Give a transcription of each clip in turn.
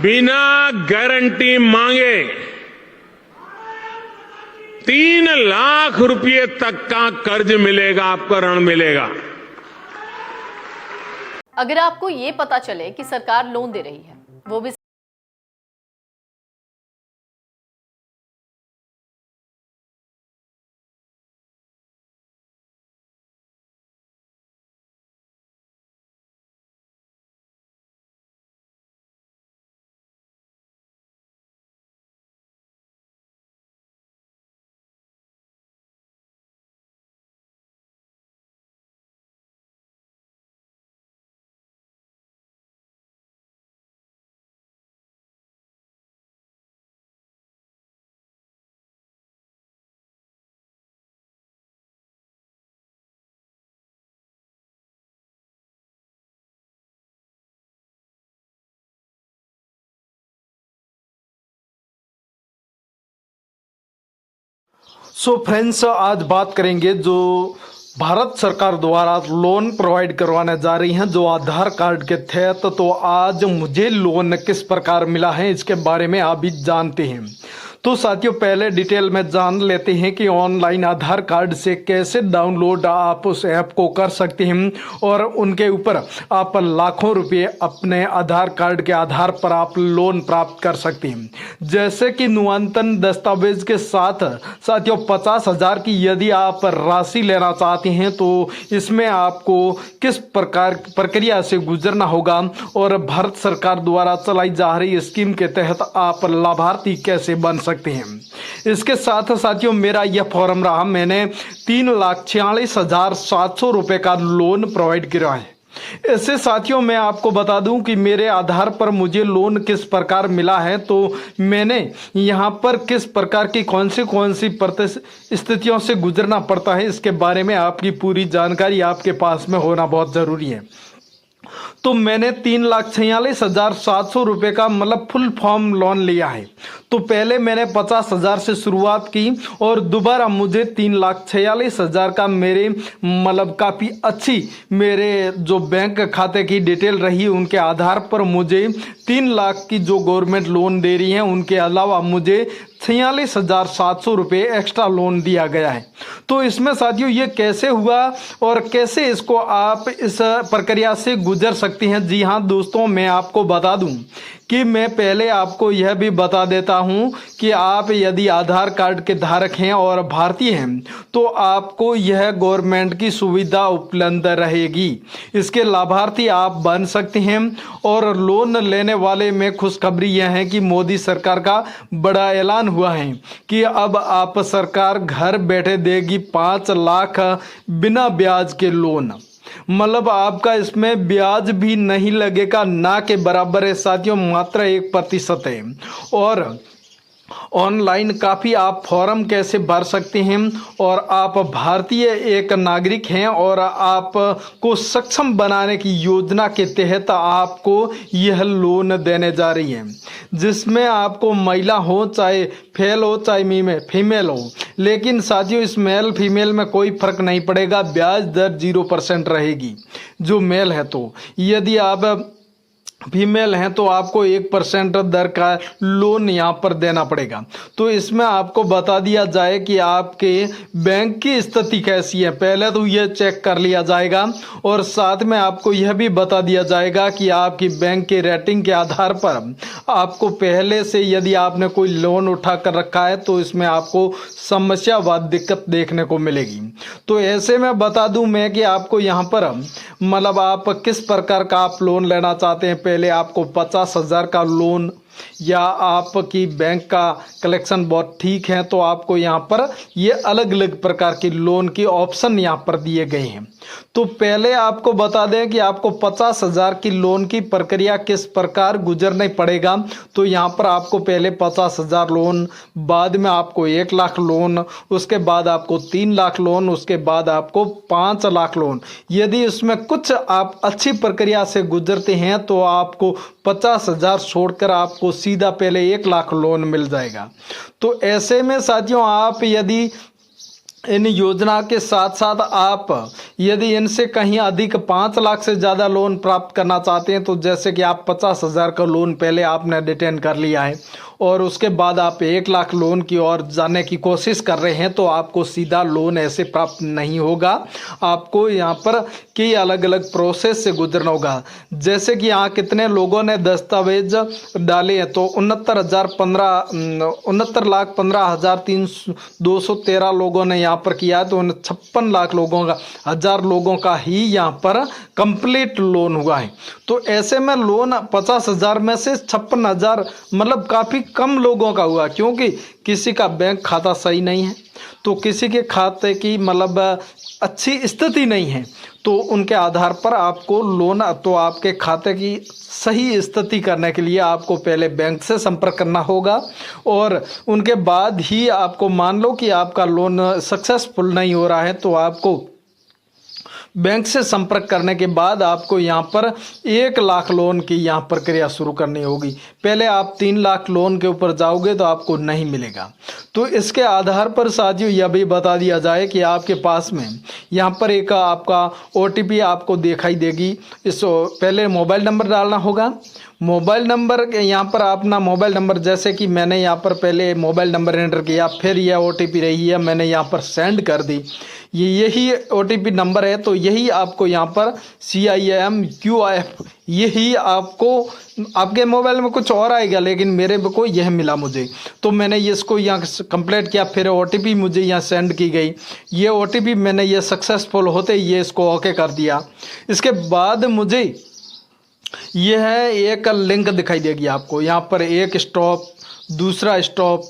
बिना गारंटी मांगे 3 लाख रुपए तक का कर्ज मिलेगा, आपको ऋण मिलेगा। अगर आपको ये पता चले कि सरकार लोन दे रही है, वो भी सो फ्रेंड्स, आज बात करेंगे जो भारत सरकार द्वारा लोन प्रोवाइड करवाने जा रही हैं जो आधार कार्ड के तहत। तो आज मुझे लोन किस प्रकार मिला है इसके बारे में आप भी जानते हैं। तो साथियों, पहले डिटेल में जान लेते हैं कि ऑनलाइन आधार कार्ड से कैसे डाउनलोड आप उस ऐप को कर सकते हैं और उनके ऊपर आप लाखों रुपए अपने आधार कार्ड के आधार पर आप लोन प्राप्त कर सकते हैं। जैसे कि न्यूनतम दस्तावेज के साथ साथियों 50,000 की यदि आप राशि लेना चाहते हैं तो इसमें आपको किस प्रकार प्रक्रिया से गुजरना होगा और भारत सरकार द्वारा चलाई जा रही स्कीम के तहत आप लाभार्थी कैसे बन सकते हैं। इसके साथ साथियों मेरा यह फॉर्म रहा, मैंने 3,46,700 रुपए का लोन प्रोवाइड किया है। ऐसे साथियों मैं आपको बता दूं कि मेरे आधार पर मुझे लोन किस प्रकार मिला है, तो मैंने यहां पर किस प्रकार की कौन सी स्थितियों से गुजरना पड़ता है इसके बारे में आपकी पूरी जानकारी आपके पास में होना बहुत जरूरी है। तो मैंने 3,46,700 रुपए का मतलब फुल फॉर्म लोन लिया है। तो पहले मैंने 50,000 से शुरुआत की और दोबारा मुझे 3,46,000 का मेरे मतलब काफ़ी अच्छी मेरे जो बैंक खाते की डिटेल रही उनके आधार पर मुझे 3 लाख की जो गवर्नमेंट लोन दे रही है उनके अलावा मुझे 46,700 रुपये एक्स्ट्रा लोन दिया गया है। तो इसमें साथियों ये कैसे हुआ और कैसे इसको आप इस प्रक्रिया से गुजर सकते हैं। जी हाँ दोस्तों, मैं आपको बता दूं कि मैं पहले आपको यह भी बता देता हूं कि आप यदि आधार कार्ड के धारक हैं और भारतीय हैं तो आपको यह गवर्नमेंट की सुविधा उपलब्ध रहेगी। इसके लाभार्थी आप बन सकते हैं और लोन लेने वाले में खुशखबरी यह है कि मोदी सरकार का बड़ा ऐलान हुआ है कि अब आप सरकार घर बैठे देगी 5 लाख बिना ब्याज के लोन। मतलब आपका इसमें ब्याज भी नहीं लगेगा, ना के बराबर है साथियों, मात्र 1% है। और ऑनलाइन काफ़ी आप फॉर्म कैसे भर सकते हैं और आप भारतीय एक नागरिक हैं और आपको सक्षम बनाने की योजना के तहत आपको यह लोन देने जा रही है, जिसमें आपको महिला हो चाहे फेल हो चाहे फीमेल हो, लेकिन साथियों इस मेल फीमेल में कोई फर्क नहीं पड़ेगा। ब्याज दर 0% रहेगी जो मेल है, तो यदि आप फीमेल हैं तो आपको 1% दर का लोन यहाँ पर देना पड़ेगा। तो इसमें आपको बता दिया जाए कि आपके बैंक की स्थिति कैसी है, पहले तो यह चेक कर लिया जाएगा और साथ में आपको यह भी बता दिया जाएगा कि आपकी बैंक की रेटिंग के आधार पर आपको पहले से यदि आपने कोई लोन उठा कर रखा है तो इसमें आपको समस्या व दिक्कत देखने को मिलेगी। तो ऐसे में बता दूं मैं कि आपको यहाँ पर मतलब आप किस प्रकार का आप लोन लेना चाहते हैं। पहले आपको 50,000 का लोन या आपकी बैंक का कलेक्शन बहुत ठीक है तो आपको यहाँ पर ये अलग अलग प्रकार की लोन की ऑप्शन यहाँ पर दिए गए हैं। तो पहले आपको बता दें कि आपको 50,000 की लोन की प्रक्रिया किस प्रकार गुजरना पड़ेगा। तो यहाँ पर आपको पहले 50,000 लोन, बाद में आपको 1 लाख लोन, उसके बाद आपको 3 लाख लोन, उसके बाद आपको 5 लाख लोन। यदि इसमें कुछ आप अच्छी प्रक्रिया से गुजरते हैं तो आपको 50,000 छोड़कर आपको सीधा पहले 1 लाख लोन मिल जाएगा। तो ऐसे में साथियों आप यदि इन योजना के साथ साथ आप यदि इनसे कहीं अधिक 5 लाख से ज़्यादा लोन प्राप्त करना चाहते हैं, तो जैसे कि आप 50,000 का लोन पहले आपने रिटर्न कर लिया है और उसके बाद आप 1 लाख लोन की ओर जाने की कोशिश कर रहे हैं, तो आपको सीधा लोन ऐसे प्राप्त नहीं होगा। आपको यहाँ पर कई अलग अलग प्रोसेस से गुजरना होगा। जैसे कि यहाँ कितने लोगों ने दस्तावेज डाले हैं, तो 69,15,213 लोगों ने यहाँ पर किया है, तो 56 लाख लोगों का 1000 लोगों का ही यहाँ पर कंप्लीट लोन हुआ है। तो ऐसे में लोन 50,000 में से 56,000 मतलब काफ़ी कम लोगों का हुआ, क्योंकि किसी का बैंक खाता सही नहीं है, तो किसी के खाते की मतलब अच्छी स्थिति नहीं है, तो उनके आधार पर आपको लोन, तो आपके खाते की सही स्थिति करने के लिए आपको पहले बैंक से संपर्क करना होगा और उनके बाद ही आपको, मान लो कि आपका लोन सक्सेसफुल नहीं हो रहा है, तो आपको बैंक से संपर्क करने के बाद आपको यहाँ पर 1 लाख लोन की यहाँ प्रक्रिया शुरू करनी होगी। पहले आप 3 लाख लोन के ऊपर जाओगे तो आपको नहीं मिलेगा। तो इसके आधार पर साथियों यह भी बता दिया जाए कि आपके पास में यहाँ पर एक आपका OTP आपको दिखाई देगी। इस पहले मोबाइल नंबर डालना होगा। मोबाइल नंबर यहाँ पर अपना मोबाइल नंबर, जैसे कि मैंने यहाँ पर पहले मोबाइल नंबर एंटर किया, फिर यह OTP रही है, मैंने यहाँ पर सेंड कर दी। यही OTP नंबर है, तो यही आपको यहाँ पर CIMQF, यही आपको, आपके मोबाइल में कुछ और आएगा लेकिन मेरे को यह मिला मुझे, तो मैंने इसको यहाँ कंप्लीट किया। फिर OTP मुझे यहाँ सेंड की गई। ये OTP मैंने ये सक्सेसफुल होते ये इसको ओके कर दिया। इसके बाद मुझे यह है एक लिंक दिखाई देगी आपको, यहाँ पर एक स्टॉप, दूसरा स्टॉप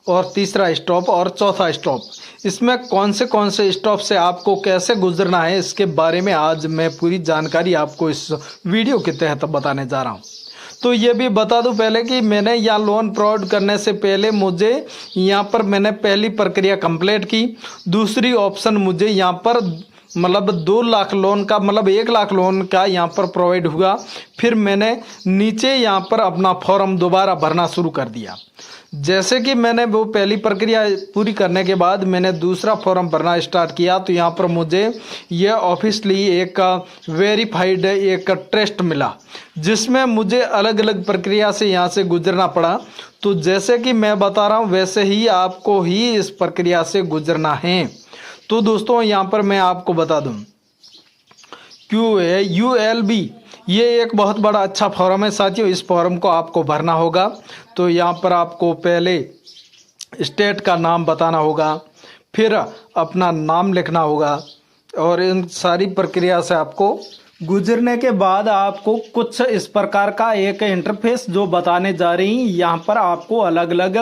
और तीसरा स्टॉप और चौथा स्टॉप। इसमें कौन से स्टॉप से आपको कैसे गुजरना है, इसके बारे में आज मैं पूरी जानकारी आपको इस वीडियो के तहत बताने जा रहा हूँ। तो ये भी बता दूं पहले कि मैंने यहाँ लोन प्रोवाइड करने से पहले मुझे यहाँ पर मैंने पहली प्रक्रिया कंप्लीट की। दूसरी ऑप्शन मुझे यहाँ पर मतलब 2 लाख लोन का, मतलब 1 लाख लोन का यहाँ पर प्रोवाइड हुआ। फिर मैंने नीचे यहाँ पर अपना फॉर्म दोबारा भरना शुरू कर दिया। जैसे कि मैंने वो पहली प्रक्रिया पूरी करने के बाद मैंने दूसरा फॉर्म भरना स्टार्ट किया, तो यहाँ पर मुझे यह ऑफिशियली एक वेरीफाइड एक टेस्ट मिला, जिसमें मुझे अलग अलग प्रक्रिया से यहाँ से गुजरना पड़ा। तो जैसे कि मैं बता रहा हूँ वैसे ही आपको ही इस प्रक्रिया से गुजरना है। तो दोस्तों यहाँ पर मैं आपको बता दूँ, ULB ये एक बहुत बड़ा अच्छा फॉर्म है साथियों। इस फॉर्म को आपको भरना होगा। तो यहाँ पर आपको पहले स्टेट का नाम बताना होगा, फिर अपना नाम लिखना होगा और इन सारी प्रक्रिया से आपको गुजरने के बाद आपको कुछ इस प्रकार का एक इंटरफेस जो बताने जा रही हैं। यहाँ पर आपको अलग अलग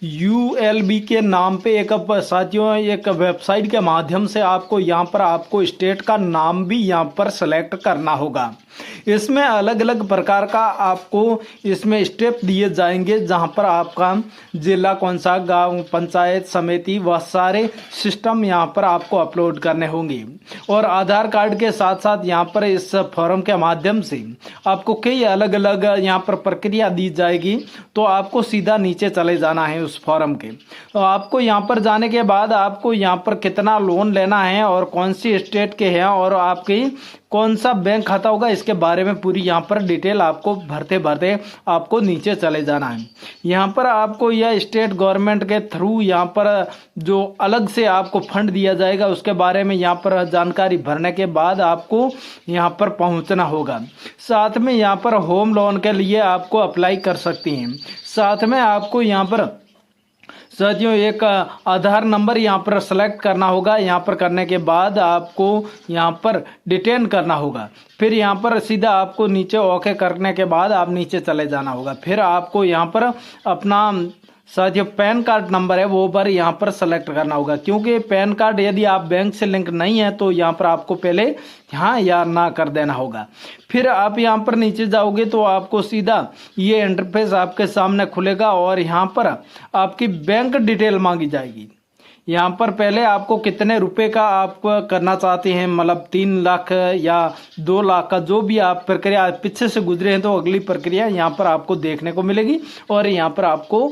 ULB के नाम पे एक साथियों एक वेबसाइट के माध्यम से आपको यहाँ पर आपको स्टेट का नाम भी यहाँ पर सेलेक्ट करना होगा। इसमें अलग अलग प्रकार का आपको इसमें स्टेप दिए जाएंगे, जहां पर आपका जिला कौन सा, गांव, पंचायत समिति, वह सारे सिस्टम यहां पर आपको अपलोड करने होंगे। और आधार कार्ड के साथ साथ यहां पर इस फॉर्म के माध्यम से आपको कई अलग अलग यहां पर प्रक्रिया दी जाएगी। तो आपको सीधा नीचे चले जाना है उस फॉर्म के। तो आपको यहां पर जाने के बाद आपको यहां पर कितना लोन लेना है और कौन सी स्टेट के हैं और आपकी कौन सा बैंक खाता होगा, इसके बारे में पूरी यहाँ पर डिटेल आपको भरते भरते आपको नीचे चले जाना है। यहाँ पर आपको यह स्टेट गवर्नमेंट के थ्रू यहाँ पर जो अलग से आपको फंड दिया जाएगा उसके बारे में यहाँ पर जानकारी भरने के बाद आपको यहाँ पर पहुँचना होगा। साथ में यहाँ पर होम लोन के लिए आपको अप्लाई कर सकती हैं। साथ में आपको यहाँ पर साथियों एक आधार नंबर यहाँ पर सेलेक्ट करना होगा। यहाँ पर करने के बाद आपको यहाँ पर डिटेन करना होगा। फिर यहाँ पर सीधा आपको नीचे ओके करने के बाद आप नीचे चले जाना होगा। फिर आपको यहाँ पर अपना साथियों पैन कार्ड नंबर है वो पर यहाँ पर सेलेक्ट करना होगा, क्योंकि पैन कार्ड यदि आप बैंक से लिंक नहीं है तो यहाँ पर आपको पहले हाँ या ना कर देना होगा। फिर आप यहाँ पर नीचे जाओगे तो आपको सीधा ये इंटरफेस आपके सामने खुलेगा और यहाँ पर आपकी बैंक डिटेल मांगी जाएगी। यहाँ पर पहले आपको कितने रुपए का आप करना चाहते हैं, मतलब 3 लाख या 2 लाख का, जो भी आप प्रक्रिया पीछे से गुजरे हैं तो अगली प्रक्रिया यहाँ पर आपको देखने को मिलेगी। और यहाँ पर आपको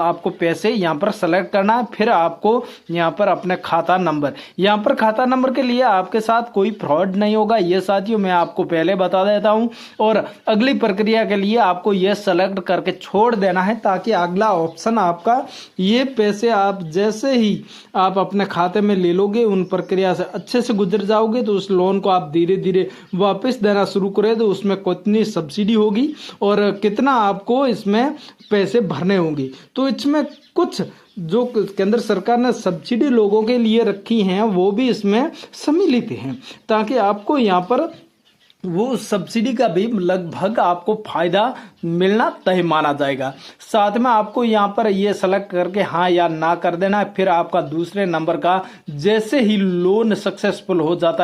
आपको पैसे यहाँ पर सेलेक्ट करना है। फिर आपको यहाँ पर अपने खाता नंबर, यहाँ पर खाता नंबर के लिए आपके साथ कोई फ्रॉड नहीं होगा, ये साथियों मैं आपको पहले बता देता हूँ। और अगली प्रक्रिया के लिए आपको ये सेलेक्ट करके छोड़ देना है, ताकि अगला ऑप्शन आपका ये पैसे आप जैसे ही आप अपने खाते में ले लोगे, उन प्रक्रिया से अच्छे से गुजर जाओगे, तो उस लोन को आप धीरे धीरे वापस देना शुरू करें तो उसमें कितनी सब्सिडी होगी और कितना आपको इसमें पैसे भरने होंगे। तो इसमें कुछ जो केंद्र सरकार ने सब्सिडी लोगों के लिए रखी हैं वो भी इसमें सम्मिलित हैं, ताकि आपको यहाँ पर वो सब्सिडी का भी लगभग आपको फायदा मिलना तय माना जाएगा। साथ में आपको यहाँ पर ये सेलेक्ट करके हाँ या ना कर देना है। फिर आपका दूसरे नंबर का जैसे ही लोन सक्सेसफुल हो जाता